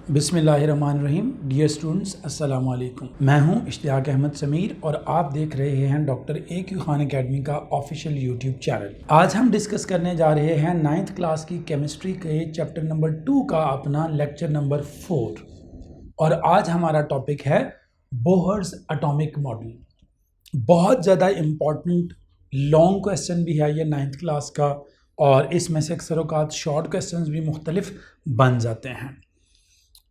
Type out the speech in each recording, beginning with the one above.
बिस्मिल्लाहिर्रहमानिर्रहीम। Dear students, अस्सलाम वालेकुम। मैं हूं इश्तियाक अहमद समीर और आप देख रहे हैं डॉक्टर AQ खान अकेडमी का ऑफिशियल यूट्यूब चैनल। आज हम डिस्कस करने जा रहे हैं 9th क्लास की केमिस्ट्री के चैप्टर नंबर 2 का अपना लेक्चर नंबर 4 और आज हमारा टॉपिक है बोहर्स एटॉमिक मॉडल। बहुत ज़्यादा इम्पॉर्टेंट लॉन्ग क्वेश्चन भी है ये 9th क्लास का और इसमें से अक्सर औक़ात शॉर्ट क्वेश्चंस भी मुख्तलिफ बन जाते हैं।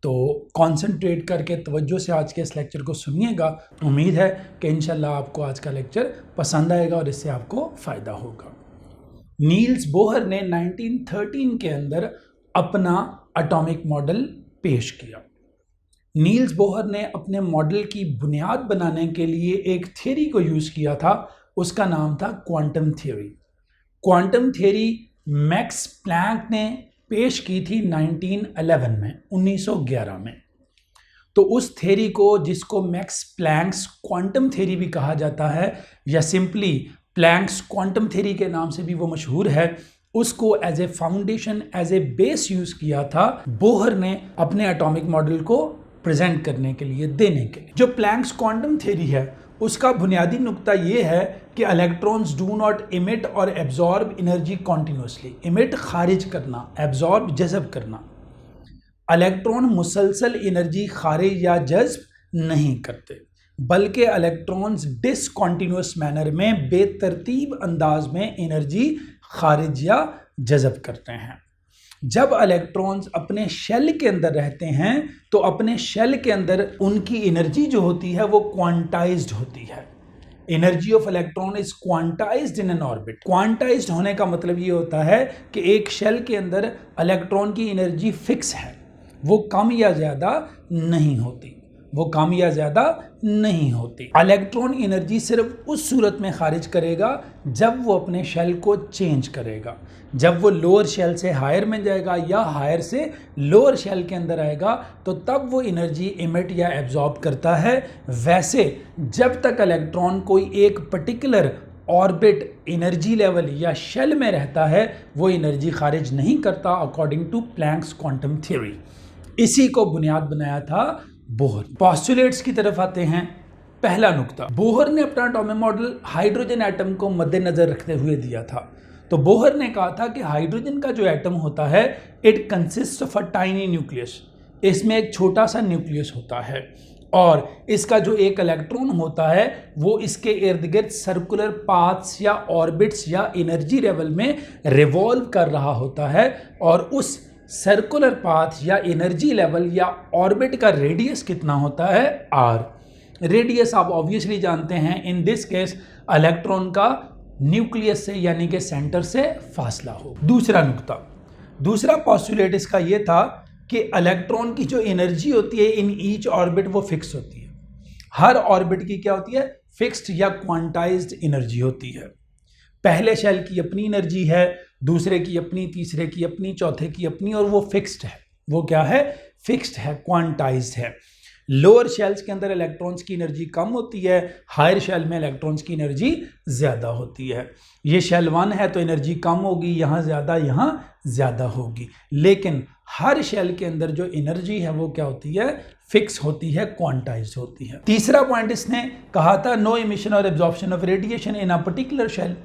तो कंसंट्रेट करके तवज्जो से आज के इस लेक्चर को सुनिएगा। उम्मीद है कि इंशाल्लाह आपको आज का लेक्चर पसंद आएगा और इससे आपको फ़ायदा होगा। नील्स बोहर ने 1913 के अंदर अपना एटॉमिक मॉडल पेश किया। नील्स बोहर ने अपने मॉडल की बुनियाद बनाने के लिए एक थ्योरी को यूज़ किया था, उसका नाम था quantum theory. Quantum theory Max Planck ने पेश की थी 1911 में। तो उस थ्योरी को, जिसको मैक्स प्लैंक्स क्वांटम थ्योरी भी कहा जाता है या सिंपली प्लैंक्स क्वांटम थ्योरी के नाम से भी वो मशहूर है, उसको as a foundation, as a base use किया था बोहर ने अपने एटॉमिक मॉडल को प्रेजेंट करने के लिए, देने के लिए। जो प्लैंक्स क्वांटम थ्योरी है उसका बुनियादी नुक्ता ये है कि इलेक्ट्रॉन्स डू नॉट इमिट और एब्जॉर्ब एनर्जी कॉन्टिन्यूसली। इमिट खारिज करना, एब्जॉर्ब जज़ब करना। इलेक्ट्रॉन मुसलसल एनर्जी खारिज या जज़ब नहीं करते, बल्कि इलेक्ट्रॉन्स डिसकॉन्टिन्यूस मैनर में बेतरतीब अंदाज में एनर्जी खारिज या जज़ब करते हैं। जब इलेक्ट्रॉन्स अपने शेल के अंदर रहते हैं तो अपने शेल के अंदर उनकी एनर्जी जो होती है वो क्वांटाइज्ड होती है। Energy of electron is quantized in an orbit. Quantized होने का मतलब ये होता है कि एक शेल के अंदर इलेक्ट्रॉन की एनर्जी फिक्स है, वो कम या ज़्यादा नहीं होती, वो कम या ज़्यादा नहीं होती। इलेक्ट्रॉन एनर्जी सिर्फ उस सूरत में खारिज करेगा जब वो अपने शेल को चेंज करेगा, जब वो लोअर शेल से हायर में जाएगा या हायर से लोअर शेल के अंदर आएगा, तो तब वो एनर्जी इमिट या एब्जॉर्ब करता है। वैसे जब तक इलेक्ट्रॉन कोई एक पर्टिकुलर ऑर्बिट, एनर्जी लेवल या शेल में रहता है, वो एनर्जी खारिज नहीं करता according to Planck's quantum theory. इसी को बुनियाद बनाया था बोहर। पॉस्टुलेट्स की तरफ आते हैं। पहला नुक्ता, बोहर ने अपना एटॉमिक मॉडल हाइड्रोजन एटम को मद्देनजर रखते हुए दिया था। तो बोहर ने कहा था कि हाइड्रोजन का जो एटम होता है, it consist of a tiny nucleus. इसमें एक छोटा सा न्यूक्लियस होता है और इसका जो एक इलेक्ट्रॉन होता है वो इसके इर्द गिर्द सर्कुलर पाथ्स या ऑर्बिट्स या एनर्जी लेवल में रिवॉल्व कर रहा होता है और उस सर्कुलर पाथ या एनर्जी लेवल या ऑर्बिट का रेडियस कितना होता है, r। रेडियस आप ऑब्वियसली जानते हैं, इन दिस केस इलेक्ट्रॉन का न्यूक्लियस से यानी कि सेंटर से फासला हो। दूसरा नुक्ता, दूसरा पोस्टुलेट इसका ये था कि इलेक्ट्रॉन की जो एनर्जी होती है इन ईच ऑर्बिट वो फिक्स होती है। हर ऑर्बिट की क्या होती है, फिक्स्ड या क्वांटाइज्ड एनर्जी होती है। पहले शेल की अपनी एनर्जी है, दूसरे की अपनी, तीसरे की अपनी, चौथे की अपनी, और वो फिक्स्ड है। वो क्या है, फिक्स्ड है, क्वांटाइज्ड है। लोअर शेल्स के अंदर इलेक्ट्रॉन्स की एनर्जी कम होती है, हायर शेल में इलेक्ट्रॉन्स की एनर्जी ज़्यादा होती है। ये शेल 1 है तो एनर्जी कम होगी, यहाँ ज़्यादा होगी, लेकिन हर शेल के अंदर जो एनर्जी है वो क्या होती है, फिक्स होती है, क्वांटाइज्ड होती है। तीसरा पॉइंट इसने कहा था, नो इमिशन और absorption of radiation in a particular shell.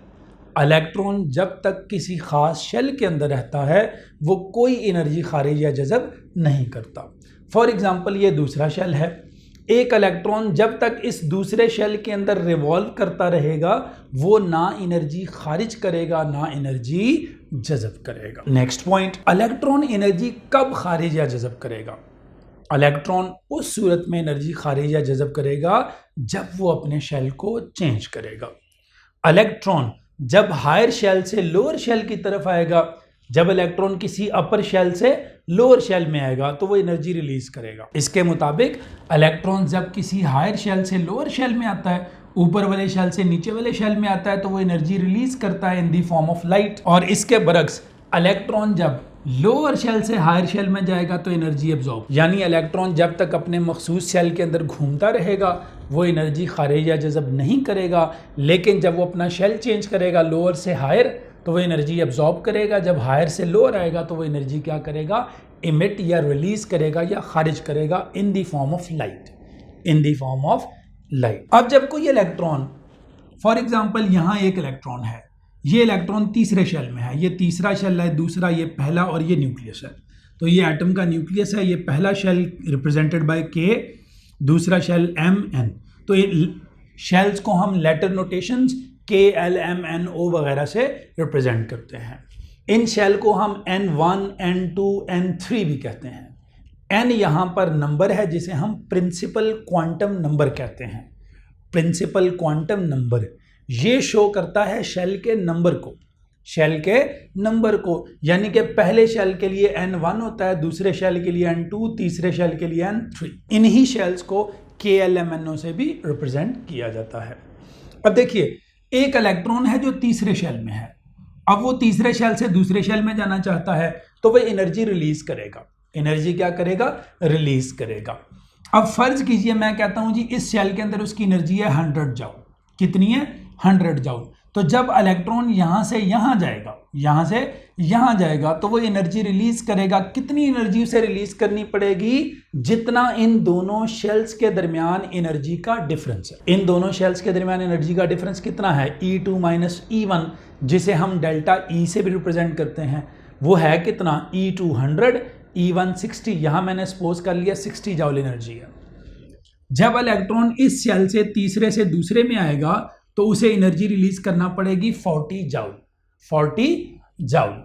Electron जब तक किसी खास शेल के अंदर रहता है वो कोई एनर्जी खारिज या जज़ब नहीं करता। फॉर एग्जांपल, ये दूसरा शेल है, एक इलेक्ट्रॉन जब तक इस दूसरे शेल के अंदर रिवॉल्व करता रहेगा वो ना एनर्जी खारिज करेगा ना एनर्जी जज़ब करेगा। नेक्स्ट पॉइंट, इलेक्ट्रॉन एनर्जी कब खारिज या जज़ब करेगा। इलेक्ट्रॉन उस सूरत में एनर्जी खारिज या जज़ब करेगा जब वो अपने शेल को चेंज करेगा। इलेक्ट्रॉन जब हायर शेल से लोअर शेल की तरफ आएगा, जब इलेक्ट्रॉन किसी अपर शेल से लोअर शेल में आएगा तो वो एनर्जी रिलीज करेगा। इसके मुताबिक इलेक्ट्रॉन जब किसी हायर शेल से लोअर शेल में आता है, ऊपर वाले शेल से नीचे वाले शेल में आता है, तो वो एनर्जी रिलीज करता है इन दी फॉर्म ऑफ लाइट। और इसके बरक्स इलेक्ट्रॉन जब लोअर शेल से हायर शेल में जाएगा तो एनर्जी एब्जॉर्ब, यानी इलेक्ट्रॉन जब तक अपने मखसूस शेल के अंदर घूमता रहेगा वो एनर्जी खारिज या जज़ब नहीं करेगा, लेकिन जब वो अपना शेल चेंज करेगा लोअर से हायर तो वो एनर्जी एब्जॉर्ब करेगा। जब हायर से लोअर आएगा तो वो एनर्जी क्या करेगा, इमिट या रिलीज करेगा या खारिज करेगा in the form of light, in the form of light. अब जब कोई इलेक्ट्रॉन, फॉर एग्जांपल यहाँ एक इलेक्ट्रॉन है, ये इलेक्ट्रॉन तीसरे शेल में है, ये तीसरा शेल है, दूसरा ये पहला, और ये न्यूक्लियस है। तो ये एटम का न्यूक्लियस है, ये पहला शेल रिप्रेजेंटेड बाय K, दूसरा शेल M N। तो ये शेल्स को हम letter notations K L M N O वगैरह से रिप्रेजेंट करते हैं। इन शेल को हम N1 N2 N3 भी कहते हैं। N यहाँ पर नंबर है जिसे हम प्रिंसिपल क्वांटम नंबर कहते हैं। प्रिंसिपल क्वांटम नंबर ये शो करता है शेल के नंबर को, शेल के नंबर को, यानी कि पहले शेल के लिए N1 होता है, दूसरे शेल के लिए N2, तीसरे शेल के लिए N3। इन्हीं शेल्स को KLMNO से भी रिप्रेजेंट किया जाता है। अब देखिए, एक इलेक्ट्रॉन है जो तीसरे शेल में है, अब वो तीसरे शेल से दूसरे शेल में जाना चाहता है, तो वह एनर्जी रिलीज करेगा। एनर्जी क्या करेगा? रिलीज करेगा। अब फर्ज कीजिए मैं कहता हूं जी इस शेल के अंदर उसकी एनर्जी है 100 जूल। कितनी है? 100 जूल। तो जब इलेक्ट्रॉन यहां से यहां जाएगा, यहां से यहां जाएगा, तो वो एनर्जी रिलीज करेगा। कितनी एनर्जी उसे रिलीज करनी पड़ेगी? जितना इन दोनों शेल्स के दरमियान एनर्जी का डिफरेंस है। इन दोनों शेल्स के दरमियान एनर्जी का डिफरेंस कितना है? E2 माइनस E1, जिसे हम डेल्टा E से भी रिप्रेजेंट करते हैं। वो है कितना? E2 100, E1 60। यहां मैंने सपोज कर लिया 60 जूल एनर्जी है। जब इलेक्ट्रॉन इस शेल से तीसरे से दूसरे में आएगा तो उसे एनर्जी रिलीज करना पड़ेगी 40 जूल। 40 जूल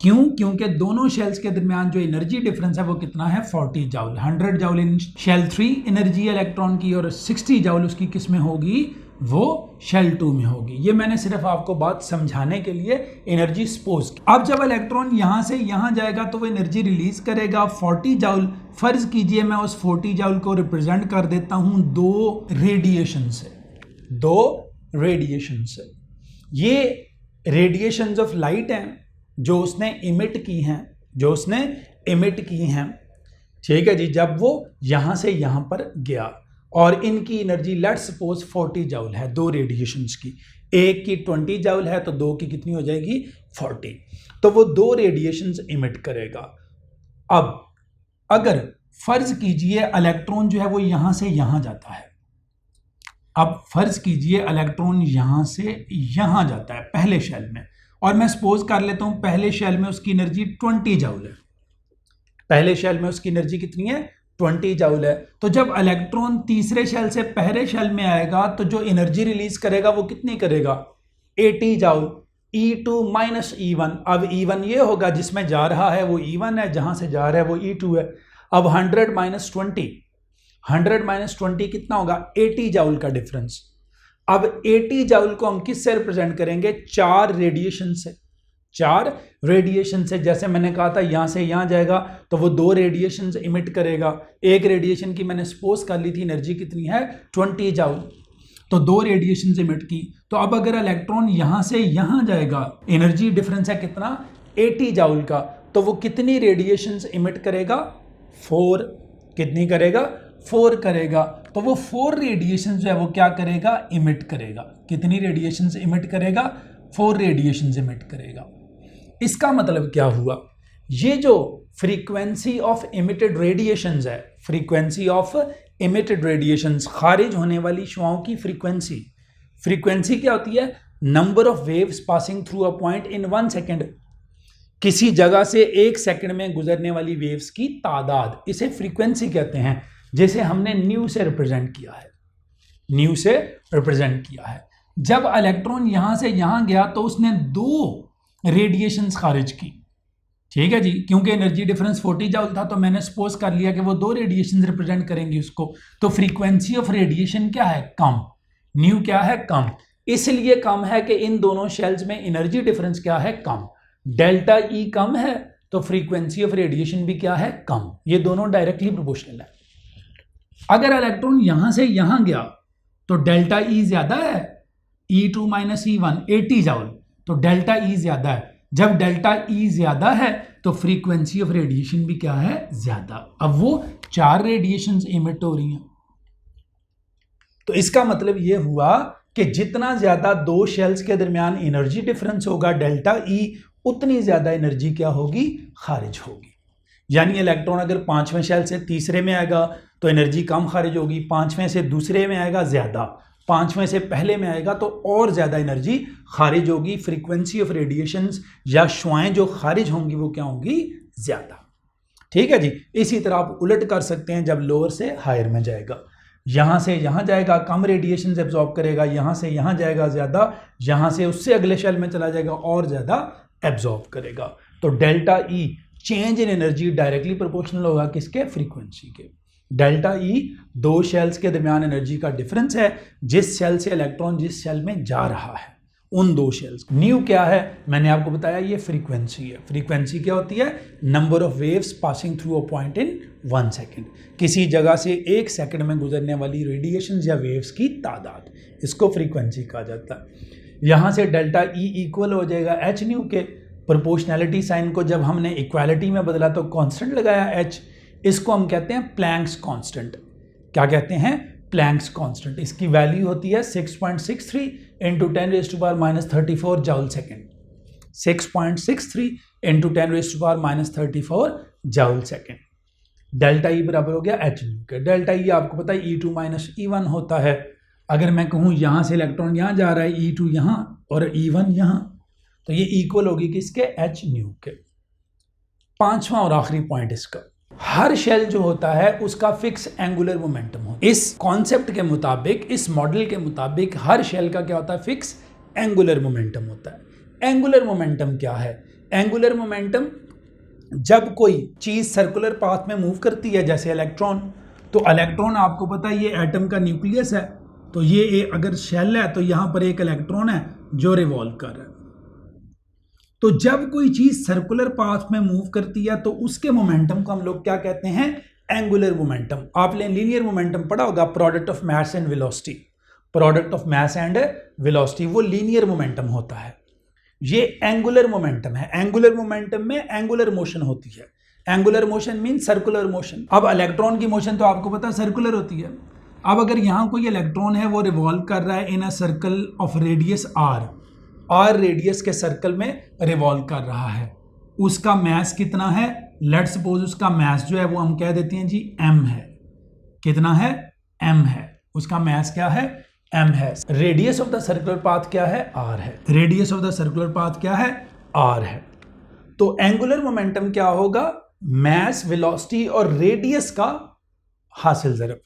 क्यों? क्योंकि दोनों शेल्स के दरमियान जो एनर्जी डिफरेंस है वो कितना है? 40 जूल। 100 जूल इन शेल 3 एनर्जी इलेक्ट्रॉन की, और 60 जूल उसकी किस में होगी? वो शेल 2 में होगी। ये मैंने सिर्फ आपको बात समझाने के लिए एनर्जी सपोज की। अब जब इलेक्ट्रॉन यहां से यहां जाएगा तो वो एनर्जी रिलीज करेगा 40 जूल। फर्ज कीजिए मैं उस 40 जूल को रिप्रेजेंट कर देता हूं 2 रेडिएशन से, 2 रेडिएशन से। ये रेडिएशंस ऑफ लाइट हैं जो उसने इमिट की हैं, जो उसने इमिट की हैं। ठीक है जी। जब वो यहां से यहां पर गया और इनकी एनर्जी लेट्स सपोज 40 जूल है, 2 रेडिएशंस की। एक की 20 जूल है तो 2 की कितनी हो जाएगी? 40। तो वो 2 रेडिएशंस इमिट करेगा। अब अगर फर्ज कीजिए इलेक्ट्रॉन जो है वो यहां से यहां जाता है, अब फर्ज कीजिए इलेक्ट्रॉन यहां से यहां जाता है पहले शेल में, और मैं सपोज कर लेता हूं पहले शेल में उसकी एनर्जी 20 जूल है। पहले शेल में उसकी एनर्जी कितनी है? 20 जूल है। तो जब इलेक्ट्रॉन तीसरे शेल से पहले शेल में आएगा तो जो एनर्जी रिलीज करेगा वो कितनी करेगा? 80 जूल। E2 minus E1। अब E1 ये होगा जिसमें जा रहा है वो E1 है, जहां से जा रहा है वो E2 है। अब 100 माइनस 20, 100 माइनस 20 कितना होगा? 80 जूल का डिफरेंस। अब 80 जूल को हम किससे रिप्रेजेंट करेंगे? 4 रेडिएशन से। 4 रेडिएशन से, जैसे मैंने कहा था यहां से यहां जाएगा तो वो 2 रेडिएशन इमिट करेगा। एक रेडिएशन की मैंने सपोज कर ली थी एनर्जी कितनी है? 20 जूल। तो 2 रेडिएशन इमिट की। तो अब अगर इलेक्ट्रॉन यहां से यहां जाएगा, एनर्जी डिफरेंस है कितना? 80 जूल का। तो वो कितनी रेडिएशन इमिट करेगा? 4। कितनी करेगा? 4 करेगा। तो वो 4 रेडिएशन जो है वो क्या करेगा? इमिट करेगा। कितनी रेडिएशन इमिट करेगा? 4 रेडिएशन इमिट करेगा। इसका मतलब क्या हुआ? ये जो फ्रीक्वेंसी ऑफ इमिटेड रेडिएशंस है, फ्रीक्वेंसी ऑफ इमिटेड रेडिएशंस, खारिज होने वाली शुआओं की फ्रीक्वेंसी। फ्रीक्वेंसी क्या होती है? Number of waves passing through a point in 1 second. किसी जगह से 1 सेकंड में गुजरने वाली वेव्स की तादाद, इसे फ्रीक्वेंसी कहते हैं, जिसे हमने न्यू से रिप्रेजेंट किया है। न्यू से रिप्रेजेंट किया है। जब इलेक्ट्रॉन यहां से यहां गया तो उसने 2 रेडिएशंस खारिज की। ठीक है जी। क्योंकि एनर्जी डिफरेंस 40 जूल था तो मैंने सपोज कर लिया कि वो 2 रेडिएशन रिप्रेजेंट करेंगी उसको। तो फ्रीक्वेंसी ऑफ रेडिएशन क्या है? कम। न्यू क्या है? कम। इसलिए कम है कि इन दोनों शेल्स में एनर्जी डिफरेंस क्या है? कम। डेल्टा E कम है तो फ्रीक्वेंसी ऑफ रेडिएशन भी क्या है? कम। ये दोनों डायरेक्टली प्रोपोर्शनल है। अगर इलेक्ट्रॉन यहां से यहां गया तो डेल्टा E ज्यादा है, E2 माइनस E1 80 जूल, तो डेल्टा E ज्यादा है। जब डेल्टा E ज्यादा है तो फ्रीक्वेंसी ऑफ रेडिएशन भी क्या है? ज्यादा। अब वो 4 रेडिएशंस इमिट हो रही हैं। तो इसका मतलब ये हुआ कि जितना ज्यादा 2 शेल्स के दरमियान एनर्जी डिफरेंस होगा डेल्टा E, उतनी ज्यादा एनर्जी क्या होगी? खारिज होगी। यानी इलेक्ट्रॉन अगर 5वें शेल से तीसरे में आएगा तो एनर्जी कम खारिज होगी, 5वें से दूसरे में आएगा ज़्यादा, 5वें से पहले में आएगा तो और ज़्यादा एनर्जी खारिज होगी। फ्रीक्वेंसी ऑफ रेडिएशंस या शुआएं जो खारिज होंगी वो क्या होंगी, ज़्यादा। ठीक है जी। इसी तरह आप उलट कर सकते हैं, जब लोअर से हायर में जाएगा, यहाँ से यहाँ जाएगा कम रेडिएशन एब्जॉर्ब करेगा, यहाँ से यहाँ जाएगा ज़्यादा, यहाँ से उससे अगले शेल में चला जाएगा और ज़्यादा एब्जॉर्ब करेगा। तो delta E change in energy directly proportional होगा किसके, फ्रीक्वेंसी के। डेल्टा ई दो शेल्स के दरमियान एनर्जी का डिफरेंस है, जिस शेल से इलेक्ट्रॉन जिस शेल में जा रहा है उन दो शेल्स। न्यू क्या है, मैंने आपको बताया ये फ्रीक्वेंसी है। फ्रीक्वेंसी क्या होती है, number of waves passing through a point in 1 second, किसी जगह से 1 सेकेंड में गुजरने वाली रेडिएशन या वेव्स की तादाद, इसको फ्रीक्वेंसी कहा जाता है। यहाँ से डेल्टा ई इक्वल हो जाएगा एच न्यू के। प्रोपोर्शनैलिटी साइन को जब हमने इक्वालिटी में बदला तो कांस्टेंट लगाया एच, इसको हम कहते हैं प्लैंक्स कांस्टेंट। क्या कहते हैं, प्लैंक्स कांस्टेंट। इसकी वैल्यू होती है 6.63 into 10⁻³ joule second. 6.63 into 10⁻³ joule second. Delta E बराबर हो गया एच न्यू के। डेल्टा ई आपको पता है E2 माइनस E1 होता है। अगर मैं कहूँ यहाँ से इलेक्ट्रॉन यहाँ जा रहा है, E2 यहाँ और E1 यहाँ, तो ये इक्वल होगी किसके, एच न्यू के। पांचवा और आखिरी पॉइंट इसका, हर शेल जो होता है उसका फिक्स एंगुलर मोमेंटम हो। इस कॉन्सेप्ट के मुताबिक, इस मॉडल के मुताबिक हर शेल का क्या होता है, फिक्स एंगुलर मोमेंटम होता है। एंगुलर मोमेंटम क्या है, एंगुलर मोमेंटम जब कोई चीज सर्कुलर पाथ में मूव करती है, जैसे इलेक्ट्रॉन, तो इलेक्ट्रॉन आपको पता है ये एटम का न्यूक्लियस है, तो ये अगर शेल है तो यहां पर एक इलेक्ट्रॉन है जो रिवॉल्व कर रहा है। तो जब कोई चीज सर्कुलर पाथ में मूव करती है तो उसके मोमेंटम को हम लोग क्या कहते हैं, एंगुलर मोमेंटम। आपने लीनियर मोमेंटम पढ़ा होगा, product of mass and velocity. Product of mass and velocity वो लीनियर मोमेंटम होता है, ये एंगुलर मोमेंटम है। एंगुलर मोमेंटम में एंगुलर मोशन होती है। Angular motion mean circular motion. अब इलेक्ट्रॉन की मोशन तो आपको पता है सर्कुलर होती है। अब अगर यहां कोई इलेक्ट्रॉन है वो रिवॉल्व कर रहा है in a circle of radius R radius के सर्कल में रिवॉल्व कर रहा है, उसका मास कितना है, लेट्स सपोज उसका मास जो है वो हम कह देते हैं जी m है। कितना है, m है। उसका मास क्या है, m है। Radius of the circular path क्या है, r है। Radius of the circular path क्या है, r है। तो एंगुलर मोमेंटम क्या होगा, मास, वेलोसिटी और रेडियस का हासिल ज़रब।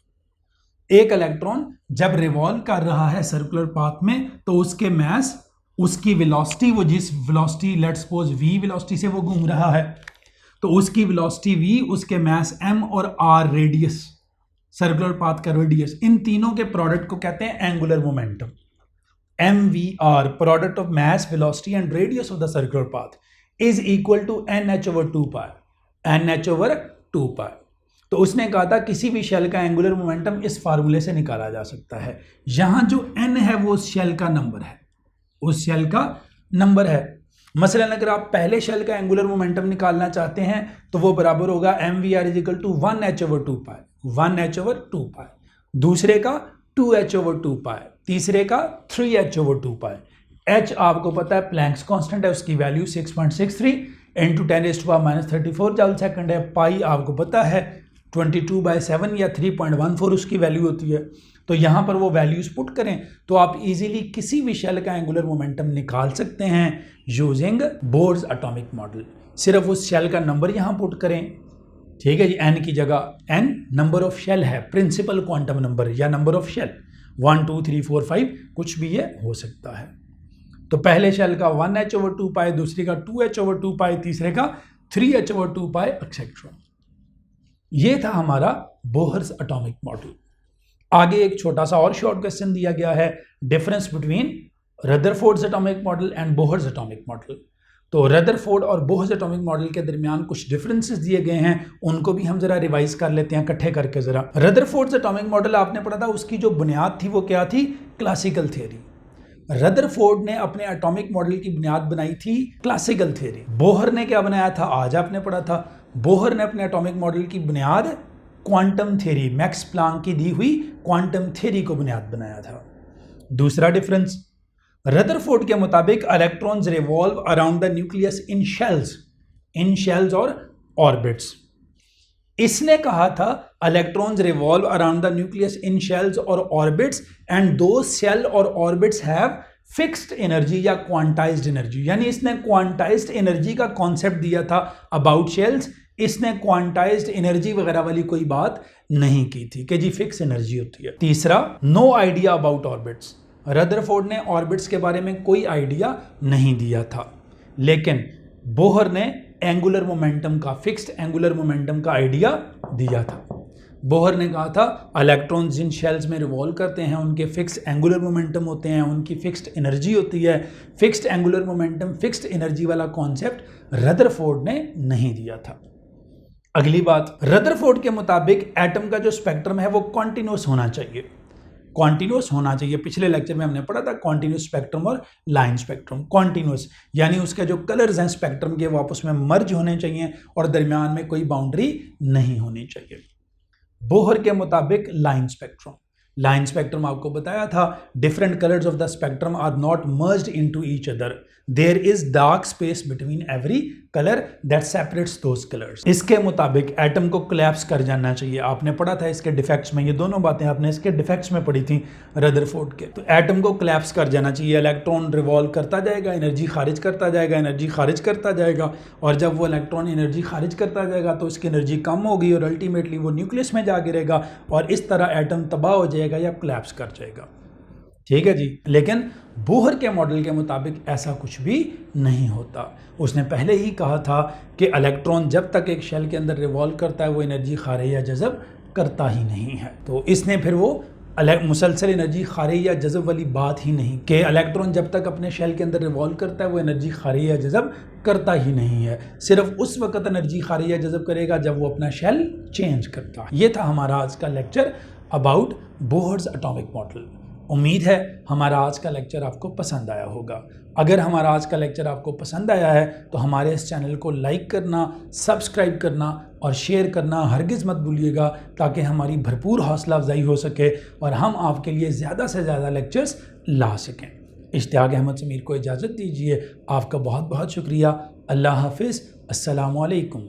एक इलेक्ट्रॉन जब रिवॉल्व कर रहा है सर्कुलर पाथ में तो उसके मास, उसकी वेलोसिटी, वो जिस velocity let's suppose v velocity से वो घूम रहा है, तो उसकी वेलोसिटी v, उसके मास m और r रेडियस, सर्कुलर पाथ का रेडियस, इन तीनों के प्रोडक्ट को कहते हैं angular momentum. mvr, product of mass, velocity and radius of the circular path, is equal to nh/2π। nh/2π। तो उसने कहा था किसी भी शेल का एंगुलर मोमेंटम इस फार्मूले से निकाला जा सकता है। यहां जो n है वो उस शेल का नंबर है, उस शेल का नंबर है। मसलन अगर आप पहले शेल का एंगुलर मोमेंटम निकालना चाहते हैं तो वो बराबर होगा mvr = 1h/2π, 1h/2π। दूसरे का 2h/2π, तीसरे का 3h/2π। h आपको पता है प्लैंक्स कांस्टेंट है, उसकी वैल्यू 6.63 इंटू 10⁻³ जूल सेकंड है। पाई आपको पता है 22/7 या 3.14 उसकी वैल्यू होती है। तो यहाँ पर वो वैल्यूज पुट करें तो आप इजीली किसी भी शेल का एंगुलर मोमेंटम निकाल सकते हैं यूजिंग बोर्स एटॉमिक मॉडल। सिर्फ उस शेल का नंबर यहाँ पुट करें, ठीक है जी। n की जगह n नंबर ऑफ शेल है, प्रिंसिपल क्वांटम नंबर या नंबर ऑफ शेल 1 2 3 4 5 कुछ भी ये हो सकता है। तो पहले शेल का 1h/2π, दूसरे का 2h/2π, तीसरे का 3h/2π एक्सेट्रा। ये था हमारा बोहर्स एटॉमिक मॉडल। आगे एक छोटा सा और शॉर्ट क्वेश्चन दिया गया है, difference between Rutherford's atomic model and Bohr's atomic model. तो रदरफोर्ड और बोहर्स एटॉमिक मॉडल के दरमियान कुछ डिफरेंसेस दिए गए हैं, उनको भी हम जरा रिवाइज कर लेते हैं इकट्ठे करके जरा। रदरफोर्ड्स एटॉमिक मॉडल आपने पढ़ा था, उसकी जो बुनियाद थी वो क्या थी, क्लासिकल थ्योरी। रदरफोर्ड ने अपने एटॉमिक मॉडल की बुनियाद बनाई थी क्लासिकल थ्योरी। बोहर ने क्या बनाया था, आज आपने पढ़ा था, बोहर ने अपने एटॉमिक मॉडल की बुनियाद क्वांटम थ्योरी, मैक्स प्लैंक की दी हुई क्वांटम थ्योरी को बुनियाद बनाया था। दूसरा डिफरेंस, रदरफोर्ड के मुताबिक electrons revolve around the nucleus in shells और ऑर्बिट्स। इसने कहा था electrons revolve around the nucleus in shells और ऑर्बिट्स एंड दो शेल और ऑर्बिट्स हैव फिक्स्ड एनर्जी या क्वांटाइज्ड एनर्जी। यानी इसने क्वांटाइज्ड एनर्जी का कॉन्सेप्ट दिया था अबाउट शेल्स, इसने क्वांटाइज्ड एनर्जी वगैरह वाली कोई बात नहीं की थी कि जी फिक्स एनर्जी होती है। तीसरा, no idea about orbits. Rutherford ने ऑर्बिट्स के बारे में कोई आइडिया नहीं दिया था, लेकिन बोहर ने एंगुलर मोमेंटम का, फिक्स्ड एंगुलर मोमेंटम का आइडिया दिया था। बोहर ने कहा था इलेक्ट्रॉन्स जिन शेल्स में रिवॉल्व करते हैं उनके फिक्स्ड एंगुलर मोमेंटम होते हैं, उनकी फिक्स्ड एनर्जी होती है। Fixed angular momentum, fixed energy वाला कॉन्सेप्ट रदरफोर्ड ने नहीं दिया था। अगली बात, रदरफोर्ड के मुताबिक एटम का जो स्पेक्ट्रम है वो कॉन्टिन्यूस होना चाहिए, कॉन्टिन्यूस होना चाहिए। पिछले लेक्चर में हमने पढ़ा था कॉन्टिन्यूस स्पेक्ट्रम और लाइन स्पेक्ट्रम। कॉन्टिन्यूस यानी उसके जो कलर्स हैं स्पेक्ट्रम के वो आपस में मर्ज होने चाहिए और दरमियान में कोई बाउंड्री नहीं होनी चाहिए। बोहर के मुताबिक लाइन स्पेक्ट्रम, लाइन स्पेक्ट्रम आपको बताया था different colours of the spectrum are not merged into each other, there is dark space between every colour that separates those colours. इसके मुताबिक एटम को कोलैप्स कर जाना चाहिए। आपने पढ़ा था इसके डिफेक्ट्स में, ये दोनों बातें आपने इसके डिफेक्ट्स में पढ़ी थी रदरफोर्ड के। तो एटम को कोलैप्स कर जाना चाहिए, इलेक्ट्रॉन रिवॉल्व करता जाएगा, एनर्जी खारिज करता जाएगा, एनर्जी खारिज करता जाएगा, और जब वो इलेक्ट्रॉन एनर्जी खारिज करता जाएगा तो उसकी एनर्जी कम होगी और अल्टीमेटली वो न्यूक्लियस में जा गिरेगा और इस तरह एटम तबाह हो जाएगा या कोलैप्स कर जाएगा। ठीक है जी। लेकिन बोहर के मॉडल के मुताबिक ऐसा कुछ भी नहीं होता। उसने पहले ही कहा था कि इलेक्ट्रॉन जब तक एक शेल के अंदर रिवॉल्व करता है वो एनर्जी खारे या जज़ब करता ही नहीं है। तो इसने फिर वो मुसलसल एनर्जी खारे या जज़ब वाली बात ही नहीं कि इलेक्ट्रॉन जब तक अपने शेल के अंदर रिवॉल्व करता है वो एनर्जी खारे या जज़ब करता ही नहीं है, सिर्फ उस वक्त एनर्जी खारे या जज़ब करेगा जब वो अपना शेल चेंज करता है। ये था हमारा आज का lecture about Bohr's atomic model. उम्मीद है हमारा आज का लेक्चर आपको पसंद आया होगा। अगर हमारा आज का लेक्चर आपको पसंद आया है तो हमारे इस चैनल को लाइक करना, सब्सक्राइब करना और शेयर करना हरगिज़ मत भूलिएगा, ताकि हमारी भरपूर हौसला अफजाई हो सके और हम आपके लिए ज़्यादा से ज़्यादा लेक्चर्स ला सकें। इश्तियाक अहमद समीर को इजाज़त दीजिए। आपका बहुत बहुत शुक्रिया। अल्लाह हाफिज़। अस्सलामु अलैकुम।